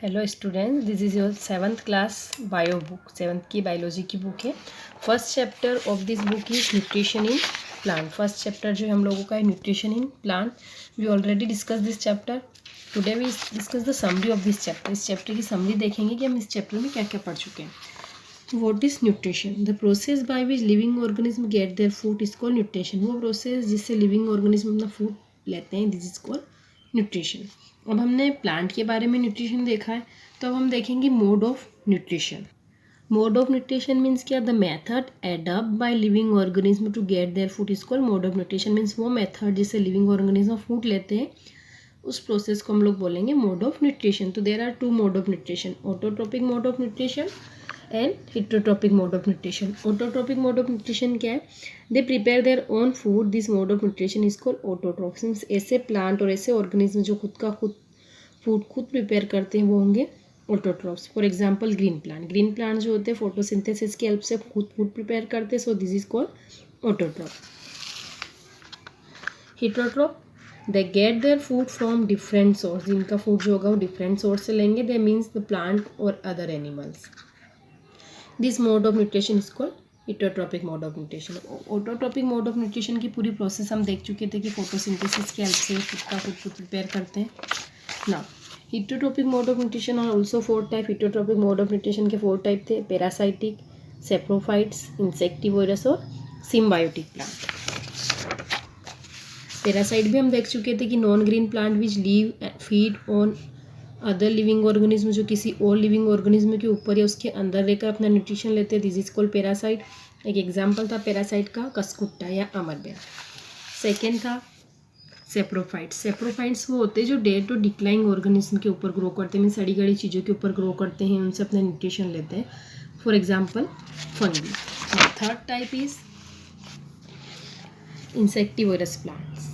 Hello students, this is your 7th class bio book. 7th की biology की book है। First chapter of this book is nutrition in plant. First chapter जो हम लोगों का है nutrition in plant. We already discuss this chapter. Today we discuss the summary of this chapter. इस chapter की समरी देखेंगे कि हम इस चैप्टर में क्या क्या पढ़ चुके हैं। What is nutrition? The process by which living organism gate their food is called nutrition. वो प्रोसेस जिससे लिविंग ऑर्गेनिज्म अपना फूड लेते हैं, दिस इज कॉल्ड न्यूट्रिशन। अब हमने प्लांट के बारे में न्यूट्रिशन देखा है, तो अब हम देखेंगे mode of nutrition. Mode of nutrition means क्या? The method adapt by living organism to get their food is called mode of nutrition. Means वो मेथड जिससे लिविंग ऑर्गेनिज्म फूड लेते हैं, उस प्रोसेस को हम लोग बोलेंगे मोड ऑफ न्यूट्रिशन। तो there are two mode of nutrition, autotrophic mode of nutrition and heterotrophic mode of nutrition. Autotrophic mode of nutrition क्या है? They prepare their own food. This mode of nutrition is called autotrophs. Means ऐसे plant और ऐसे organism जो खुद food खुद prepare करते हैं वो होंगे autotrophs. For example green plant. Green plant जो होते हैं फोटोसिंथेसिस की हेल्प से खुद फूड प्रिपेयर करते हैं, so this is called autotroph. Heterotroph, they get their food from different source. जिनका फूड जो होगा वो डिफरेंट सोर्स से लेंगे। दे मीन्स द प्लांट और other animals. This mode of nutrition is called heterotrophic mode of nutrition. Autotrophic mode of nutrition की पूरी process हम देख चुके थे कि फोटोसिंथेसिस की हेल्प से खुद प्रिपेयर करते हैं। Now, heterotropic mode of nutrition are also 4 type. Heterotropic mode of nutrition के 4 टाइप थे: पैरासाइटिक, सेप्रोफाइट्स, इंसेक्टिवोरस और सिम्बायोटिक प्लांट। पैरासाइट भी हम देख चुके थे कि non green plant which leave feed on other living organism, जो किसी और लिविंग ऑर्गेनिज्म के ऊपर या उसके अंदर रहकर अपना न्यूट्रिशन लेते हैं, दिस इज कॉल्ड पैरासाइट। एक एग्जाम्पल था पैरासाइट का कस्कुट्टा या अमरबेल। सेकेंड था सेप्रोफाइट्स। सेप्रोफाइट्स वो होते हैं जो डेयर टू डिक्लाइंग ऑर्गेनिज्म के ऊपर ग्रो करते हैं, सड़ी गड़ी चीज़ों के ऊपर ग्रो करते हैं, उनसे अपना न्यूट्रिशन लेते हैं। For example fungi. Third type is insectivorous plants.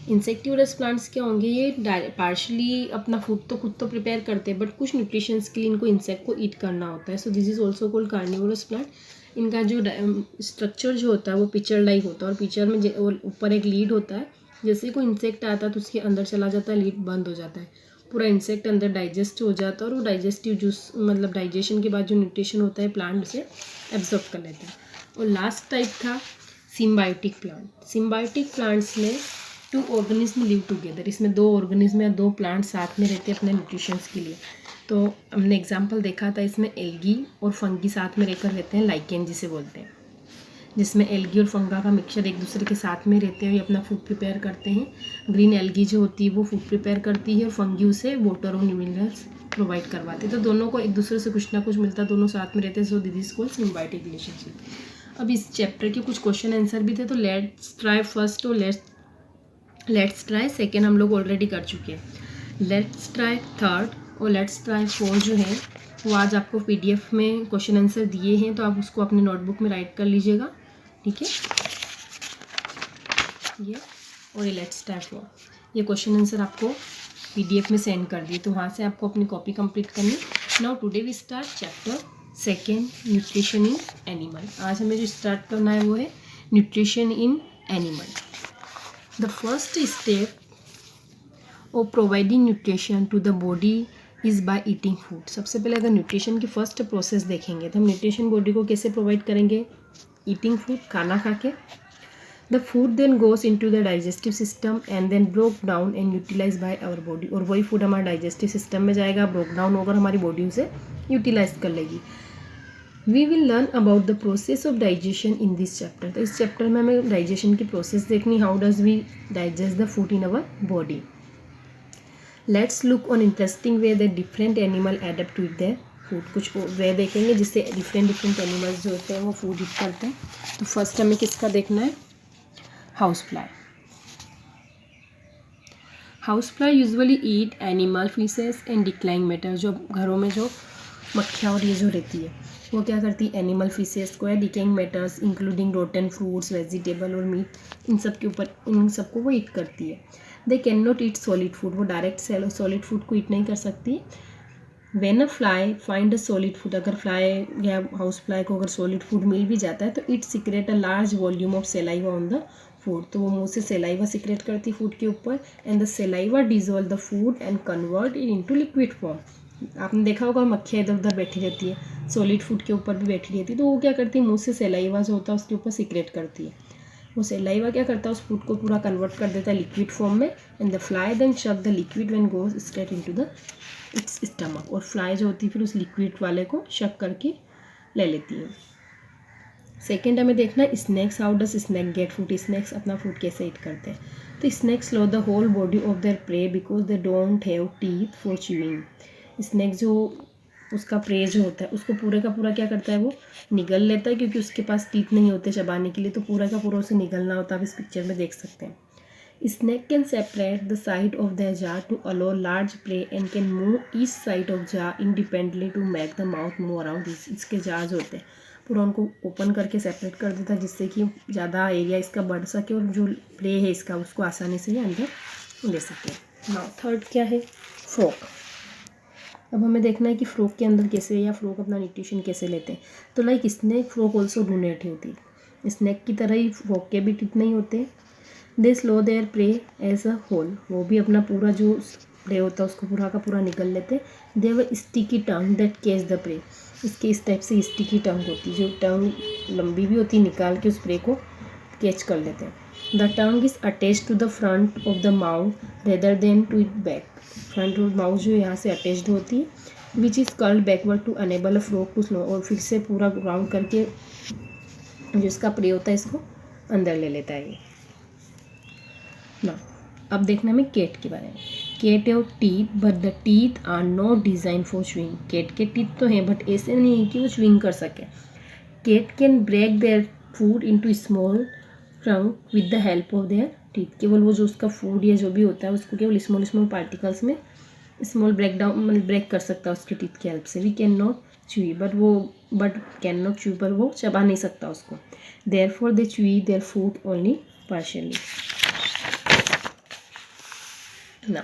Insectivorous plants क्या होंगे? ये पार्शली अपना फूड तो खुद तो प्रिपेयर करते हैं, बट कुछ न्यूट्रिशंस के लिए इनको इंसेक्ट को ईट करना होता है। सो this is also called carnivorous plant. इनका जो स्ट्रक्चर जो होता है वो पिचर लाइक होता है, और पिचर में ऊपर एक लीड होता है। जैसे कोई इंसेक्ट आता है तो उसके अंदर चला जाता है, लीड बंद हो जाता है, पूरा इंसेक्ट अंदर डाइजेस्ट हो जाता है, और वो डाइजेस्टिव जूस मतलब डाइजेशन के बाद जो न्यूट्रिशन होता है प्लांट उसे एब्जॉर्ब कर लेता है। और लास्ट टाइप था सिम्बायोटिक प्लांट। सिम्बायोटिक प्लांट्स में 2 ऑर्गेनिज्म लिव टुगेदर। इसमें 2 ऑर्गेनिज्म या 2 प्लांट साथ में रहते हैं अपने न्यूट्रिशंस के लिए। तो हमने एग्जाम्पल देखा था, इसमें एल्गी और फंगी साथ में रहकर रहते हैं, लाइकेन जिसे बोलते हैं, जिसमें एल्गी और फंगा का मिक्सचर एक दूसरे के साथ में रहते हैं, ये अपना फूड प्रिपेयर करते हैं। ग्रीन एल्गी जो होती है वो फूड प्रिपेयर करती है, और फंगी उसे वाटर और मिनरल्स प्रोवाइड करवाते हैं। तो दोनों को एक दूसरे से कुछ ना कुछ मिलता है, दोनों साथ में रहते हैं। So this is called symbiotic relationship. अब इस चैप्टर के कुछ क्वेश्चन आंसर भी थे, तो लेट्स ट्राई फर्स्ट और लेट्स ट्राई सेकेंड हम लोग ऑलरेडी कर चुके हैं। लेट्स ट्राई थर्ड और लेट्स ट्राई फोर्थ जो है वो आज आपको PDF में क्वेश्चन आंसर दिए हैं, तो आप उसको अपने नोटबुक में राइट कर लीजिएगा, ठीक है। ये और ये लेट्स ट्राई फोर, ये क्वेश्चन आंसर आपको PDF में सेंड कर दिए, तो वहाँ से आपको अपनी कॉपी कंप्लीट करनी। Now today we start chapter 2 nutrition in animal. आज हमें जो स्टार्ट करना है वो है nutrition in animal. The first step of providing nutrition to the body is by eating food. सबसे पहले अगर न्यूट्रिशन की फर्स्ट प्रोसेस देखेंगे तो हम न्यूट्रिशन बॉडी को कैसे प्रोवाइड करेंगे? ईटिंग फूड, खाना खा के। The food then goes into the digestive system and then broke down and utilize by our body. और वही फूड हमारे डाइजेस्टिव सिस्टम में जाएगा, ब्रोक डाउन होकर हमारी बॉडी उसे यूटिलाइज कर लेगी। We will learn about the process of digestion in this chapter. तो इस चैप्टर में हमें डाइजेशन की प्रोसेस देखनी, how does we digest the food in our body. Let's look on interesting way that different animal adapt with their food. कुछ way देखेंगे जिससे different animals जो होते हैं वो फूड ईट करते हैं। तो फर्स्ट हमें किसका देखना है? House fly. House fly usually eat animal faeces and declining matter. जो घरों में जो मक्खियाँ और ये जो रहती है वो क्या करती है? एनिमल फीसेस को या decaying matters including rotten fruits, vegetable और मीट, इन सब के ऊपर इन सबको वो ईट करती है। They can not eat solid food. वो डायरेक्ट सॉलिड फूड को ईट नहीं कर सकती। When a fly find a solid food, अगर फ्लाई या हाउस फ्लाई को अगर सॉलिड फूड मिल भी जाता है तो it secret a large volume of saliva on the food. तो वो मुँह से सेलाइवा सीक्रेट करती फूड के ऊपर, and the saliva dissolve the food and convert it into liquid form. आपने देखा होगा मक्खियाँ इधर उधर बैठी रहती है, सॉलिड फूड के ऊपर भी बैठी रहती है, तो वो क्या करती है, मुंह से सलाइवा जो होता है उसके ऊपर सीक्रेट करती है। वो सलाइवा क्या करता है, उस फूड को पूरा कन्वर्ट कर देता है लिक्विड फॉर्म में, एंड द फ्लाई देन शक the liquid when goes straight into the it's stomach. और फ्लाई जो होती है फिर उस लिक्विड वाले को शक करके ले लेती है। सेकेंड हमें देखना है snakes, how does snake get food. Snakes अपना फूड कैसे ईट करते हैं, तो snakes swallow the whole body of their prey because they don't have teeth for chewing. Snake जो उसका प्रे जो होता है उसको पूरे का पूरा क्या करता है, वो निगल लेता है, क्योंकि उसके पास टीथ नहीं होते चबाने के लिए, तो पूरा का पूरा उसे निगलना होता है। आप इस पिक्चर में देख सकते हैं। Snake can separate the side of the jar to allow large prey and can move each side of jar independently to make the mouth move around. इसके जार्स होते हैं पूरा उनको ओपन करके सेपरेट कर देता है, जिससे कि ज़्यादा एरिया इसका बढ़ सके और जो प्रे है इसका उसको आसानी से अंदर ले सके। नाउ थर्ड क्या है, फ्रॉक। अब हमें देखना है कि फ्रॉक के अंदर कैसे या फ्रॉक अपना न्यूट्रिशन कैसे लेते हैं। तो like snake frog also do not होती है, स्नैक की तरह ही फ्रॉक के भी टीथ नहीं होते। They swallow their prey as a whole, वो भी अपना पूरा जो प्रे होता है उसको पूरा का पूरा निकल लेते। They were sticky tongue that catch the prey, इसके इस टाइप से स्टिकी टंग होती है, जो टंग लंबी भी होती है, निकाल के उस प्रे को कैच कर लेते हैं। The tongue is attach to the front of the mouth rather than to it back, front of mouth जो यहाँ से अटैच्ड होती है, which is curled backward to enable a frog to swallow, और फिर से पूरा राउंड करके जो इसका प्रे होता है इसको अंदर ले लेता है ये ना। अब देखना हमें केट के बारे में। Cat have teeth but the teeth are not design for chewing. Cat के टीथ तो हैं बट ऐसे नहीं है कि वो च्यूइंग कर सके। Cat can break their food into small chunk with the help of their teeth. केवल वो जो उसका फूड या जो भी होता है उसको केवल स्मॉल स्मॉल पार्टिकल्स में स्मॉल ब्रेक डाउन मतलब ब्रेक कर सकता है उसके टीथ की हेल्प से। We can not chew but can not chew, पर वो चबा नहीं सकता उसको। Therefore they chew their food only partially. ना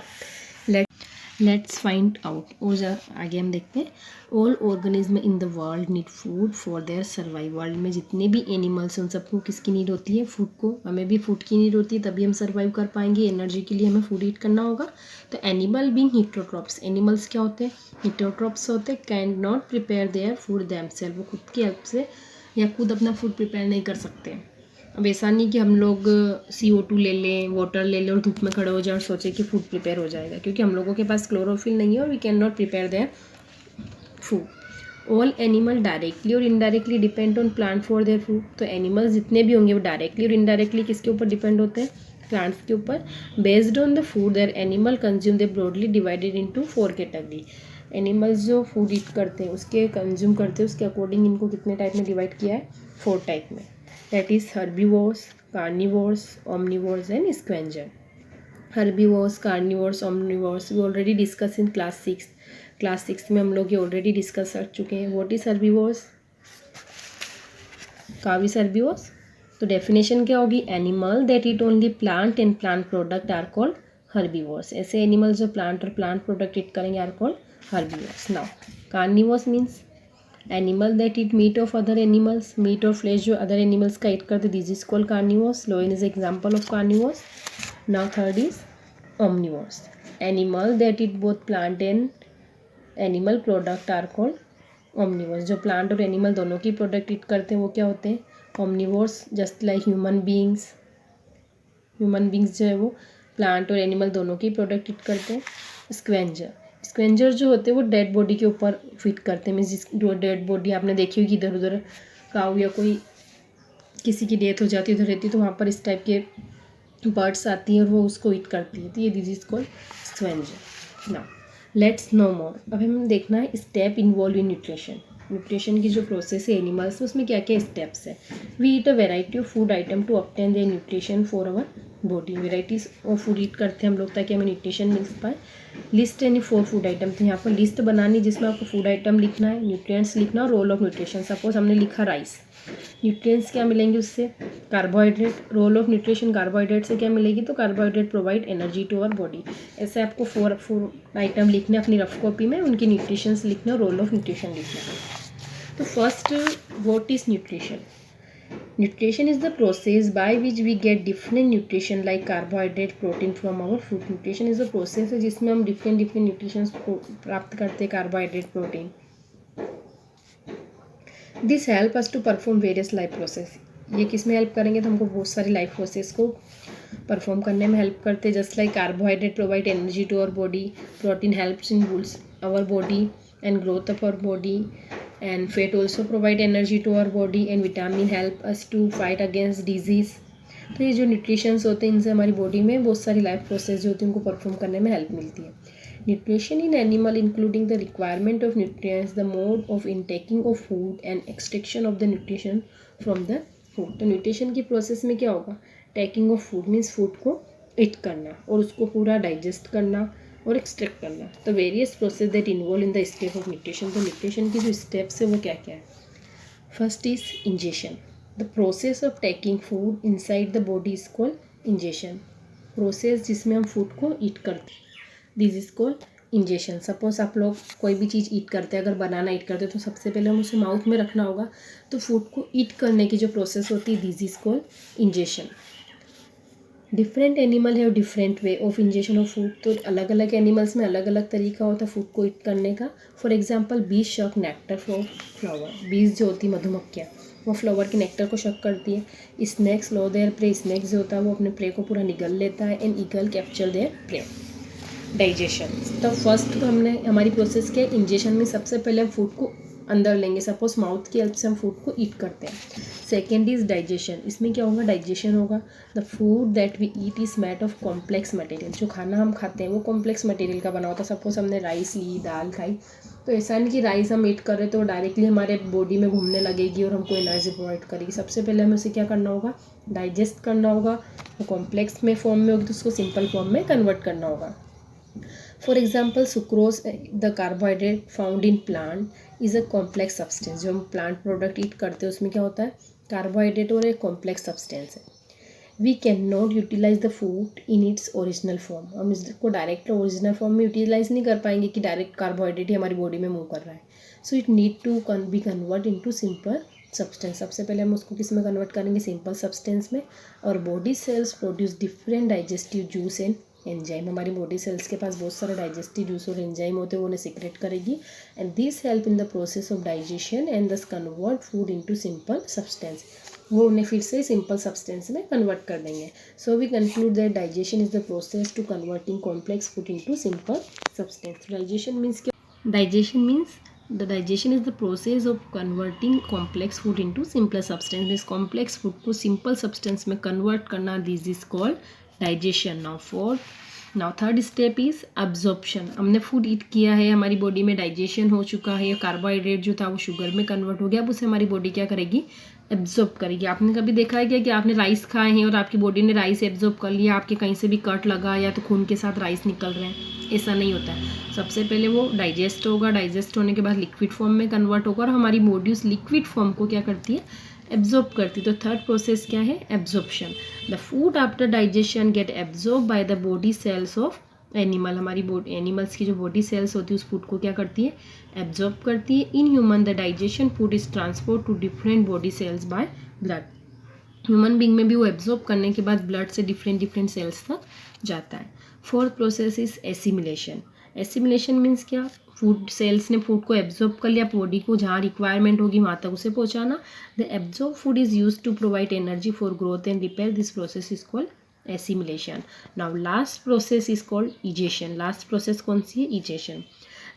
लेट्स फाइंड आउट, और आगे हम देखते हैं। All organism in the world need food for their survive. World में जितने भी एनिमल्स हैं उन सबको किसकी नीड होती है, फूड को। हमें भी फूड की नीड होती है, तभी हम सर्वाइव कर पाएंगे। एनर्जी के लिए हमें फूड ईट करना होगा। तो एनिमल बीइंग हिटरोट्रॉप्स, एनिमल्स क्या होते हैं, हिटरोट्रॉप्स होते हैं। Can not prepare their food themselves, वो खुद की हेल्प से या खुद अपना फूड प्रिपेयर नहीं कर सकते। अब ऐसा नहीं कि हम लोग CO2 ले लें, वाटर ले लें और धूप में खड़े हो जाए और सोचे कि फूड प्रिपेयर हो जाएगा, क्योंकि हम लोगों के पास क्लोरोफिल नहीं है और we can not prepare their food. All animal directly और indirectly depend on plant for their food. तो एनिमल्स जितने भी होंगे वो डायरेक्टली और इनडायरेक्टली किसके ऊपर डिपेंड होते हैं, प्लांट्स के ऊपर। Based on the food their animal consume they broadly divided into 4 category. Animals जो फूड ईट करते हैं उसके कंज्यूम करते हैं उसके अकॉर्डिंग इनको कितने टाइप में डिवाइड किया है, 4 टाइप में। That is herbivores, carnivores, omnivores and scavenger. Herbivores, carnivores, omnivores we already discussed in class 6. Class 6 में हम लोग ये ऑलरेडी डिस्कस कर चुके हैं। What is herbivores? Cow is herbivores? तो डेफिनेशन क्या होगी, animal that eat only plant and plant product are called herbivores. ऐसे एनिमल्स जो प्लांट और प्लांट प्रोडक्ट ईट करेंगे are called herbivores. Now carnivores means animal that eat meat of other animals, meat और flesh जो other animals का eat करते, this is called carnivores. Lion is example of carnivores. Now third is omnivores. Animal that eat both plant and animal product are called omnivores. जो plant और animal दोनों की product ईट करते हैं वो क्या होते हैं, omnivores. Just like human beings जो है वो प्लांट और एनिमल दोनों की प्रोडक्ट ईट करते हैं. स्क्वेंजर जो होते हैं वो डेड बॉडी के ऊपर फिट करते हैं, मीन्स जो डेड बॉडी आपने देखी होगी इधर उधर काऊ या कोई किसी की डेथ हो जाती है उधर रहती है, तो वहाँ पर इस टाइप के बर्ड्स आती हैं और वो उसको ईट करती है, तो ये this is called scavenger. Now let's know more. अब हमें देखना है स्टेप इन्वॉल्व इन न्यूट्रिशन की जो प्रोसेस है एनिमल्स में उसमें क्या क्या स्टेप्स है. We eat a variety of food item to obtain their nutrition for our body. Varieties of food eat करते हैं हम लोग ताकि हमें न्यूट्रिशन मिल पाए. लिस्ट एनी 4 फूड आइटम, तो यहाँ पर लिस्ट बनानी जिसमें आपको फूड आइटम लिखना है, न्यूट्रिएंट्स लिखना और रोल ऑफ न्यूट्रिशन. सपोज हमने लिखा राइस, न्यूट्रिएंट्स क्या मिलेंगे उससे, carbohydrate. Role of nutrition carbohydrate से क्या मिलेगी, तो carbohydrate provide energy to our body. ऐसे आपको 4 फूड आइटम लिखने अपनी रफ कॉपी में, उनकी न्यूट्रिशंस लिखना और रोल ऑफ न्यूट्रिशन लिखना. तो first what is nutrition. Nutrition is the process by which we get different nutrition like carbohydrate protein from our food. Nutrition is the process है जिसमें हम डिफरेंट डिफरेंट न्यूट्रिशन प्राप्त करते हैं, carbohydrate, protein. This help us to perform various life process. ये किस में help करेंगे, तो हमको बहुत सारी लाइफ प्रोसेस को परफॉर्म करने में हेल्प करते हैं. Just like carbohydrate provide energy to our body, protein helps in builds our body and growth of our body, and fat also provide energy to our body, and vitamin help us to fight against disease. तो ये जो nutritions होते हैं इनसे हमारी body में बहुत सारी लाइफ प्रोसेस जो होती है उनको परफॉर्म करने में हेल्प मिलती है. Nutrition in animal including the requirement of nutrients, the mode of intaking of food and extraction of the nutrition from the food. तो न्यूट्रिशन की प्रोसेस में क्या होगा, taking of food means food को ईट करना और उसको पूरा डाइजेस्ट करना और एक्सट्रैक्ट करना. तो various process that involve in the step of nutrition. तो न्यूट्रिशन की जो स्टेप्स है वो क्या क्या है. First is ingestion. The process of taking food inside the body is called ingestion. Process जिसमें हम फूड को ईट करते हैं, this is called ingestion. Suppose आप लोग कोई भी चीज़ ईट करते हैं, अगर बनाना ईट करते हैं तो सबसे पहले हम उसे माउथ में रखना होगा. तो फूड को ईट करने की जो प्रोसेस होती है this is called ingestion. Different animal है different way of ingestion of food. तो अलग अलग एनिमल्स में अलग अलग तरीका होता है फूड को ईट करने का. फॉर एग्जांपल बीज शक नेक्टर फॉर फ्लावर. बीज जो होती है मधुमक्खियाँ, वो फ्लावर के नेक्टर को शक करती है. Snacks low there pray. Snacks जो होता है वो अपने प्रे को पूरा निगल लेता है. And eagle capture there pray. Digestion. तो फर्स्ट तो हमने हमारी प्रोसेस क्या है, इंजेशन में सबसे पहले हम फूड को अंदर लेंगे. सपोज माउथ की हेल्प से हम फूड को ईट करते हैं. Second is digestion. इसमें क्या होगा, डाइजेशन होगा. The food that we eat is made of complex material. जो खाना हम खाते हैं वो कॉम्प्लेक्स मटेरियल का बना होता है. सपोज हमने राइस ली, दाल खाई, तो ऐसा नहीं कि राइस हम ईट कर रहे तो डायरेक्टली हमारे बॉडी में घूमने लगेगी और हमको एनर्जी प्रोवाइड करेगी. सबसे पहले हमें उसे क्या करना होगा, डाइजेस्ट करना होगा. वो कॉम्प्लेक्स में फॉर्म में होगी तो उसको सिंपल फॉर्म में कन्वर्ट करना होगा. For example sucrose, the carbohydrate found in plant is a complex substance. जो हम प्लांट प्रोडक्ट ईट करते हैं उसमें क्या होता है, कार्बोहाइड्रेट और एक कॉम्प्लेक्स सब्सटेंस है. We can not utilize the food in its original form. हम इसको डायरेक्ट ओरिजिनल फॉर्म में यूटिलाइज नहीं कर पाएंगे कि डायरेक्ट कार्बोहाइड्रेट ही हमारी बॉडी में मूव कर रहा है. So it need to be convert into simple substance. सबसे पहले हम उसको किस में कन्वर्ट करेंगे, सिंपल सब्सटेंस में. और body cells produce different digestive juice and enzyme. हमारी बॉडी सेल्स के पास बहुत सारे डाइजेस्टिव जूस और एंजाइम होते हैं, वो उन्हें सीक्रेट करेगी. And this help in the process of digestion and thus convert food into simple substance. वो उन्हें फिर से सिंपल सब्सटेंस में कन्वर्ट कर देंगे. So we conclude that digestion is the process to converting complex food into simple substance. Digestion means क्या, digestion means the digestion is the process of converting complex food into simple substance. Means complex food को simple substance में convert करना, this is called digestion. Now third step is absorption. हमने food eat किया है, हमारी body में digestion हो चुका है, कार्बोहाइड्रेट जो था वो शुगर में कन्वर्ट हो गया. अब उसे हमारी बॉडी क्या करेगी, एब्जॉर्ब करेगी. आपने कभी देखा है क्या कि आपने राइस खाए हैं और आपकी बॉडी ने राइस एब्जॉर्ब कर लिया, आपके कहीं से भी कट लगा या तो खून के साथ राइस निकल रहे हैं, ऐसा नहीं होता है. सबसे पहले वो डाइजेस्ट होगा, डाइजेस्ट होने के बाद लिक्विड फॉर्म में कन्वर्ट होगा और हमारी बॉडी उस लिक्विड फॉर्म को क्या करती है, एब्जॉर्ब करती. तो थर्ड प्रोसेस क्या है, absorption. The food after digestion get absorb by the body cells of animal. हमारी एनिमल्स की जो बॉडी सेल्स होती है उस फूड को क्या करती है, एब्जॉर्ब करती है. In human the digestion food is transport to different body cells by blood. Human being में भी वो एब्जॉर्ब करने के बाद ब्लड से डिफरेंट सेल्स तक जाता है. Fourth process is assimilation. Assimilation means क्या, फूड सेल्स ने फूड को एब्जॉर्ब कर लिया, बॉडी को जहाँ रिक्वायरमेंट होगी वहाँ तक उसे पहुँचाना. The absorb food is use to provide energy for growth and repair. This process is called assimilation. Now last process is called egestion. Last process कौन सी है, egestion.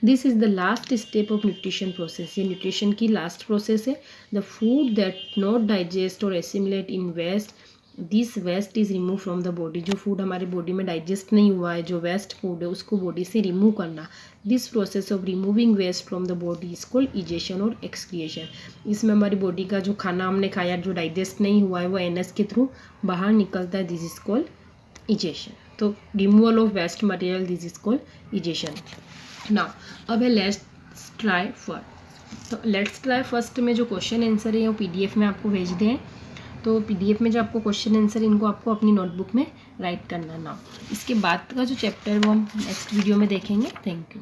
This is the last step of nutrition process. ये nutrition की last process है. The food that not digest और assimilate in waste, this waste is remove from the body. जो food हमारे body में डाइजेस्ट नहीं हुआ है, जो वेस्ट फूड है, उसको बॉडी से रिमूव करना. This process of removing waste from the body is called egestion और एक्सक्रिएशन. इसमें हमारी बॉडी का जो खाना हमने खाया जो डाइजेस्ट नहीं हुआ है वो एनएस के थ्रू बाहर निकलता है. This is called egestion. तो removal of waste material, this is called egestion. Now अब है लेट्स ट्राई फर्स्ट. तो लेट्स ट्राई फर्स्ट में जो क्वेश्चन आंसर है वो पीडीएफ में आपको भेज दें. तो पीडीएफ में जो आपको क्वेश्चन आंसर इनको आपको अपनी नोटबुक में राइट करना. ना इसके बाद का जो चैप्टर वो हम नेक्स्ट वीडियो में देखेंगे. Thank you.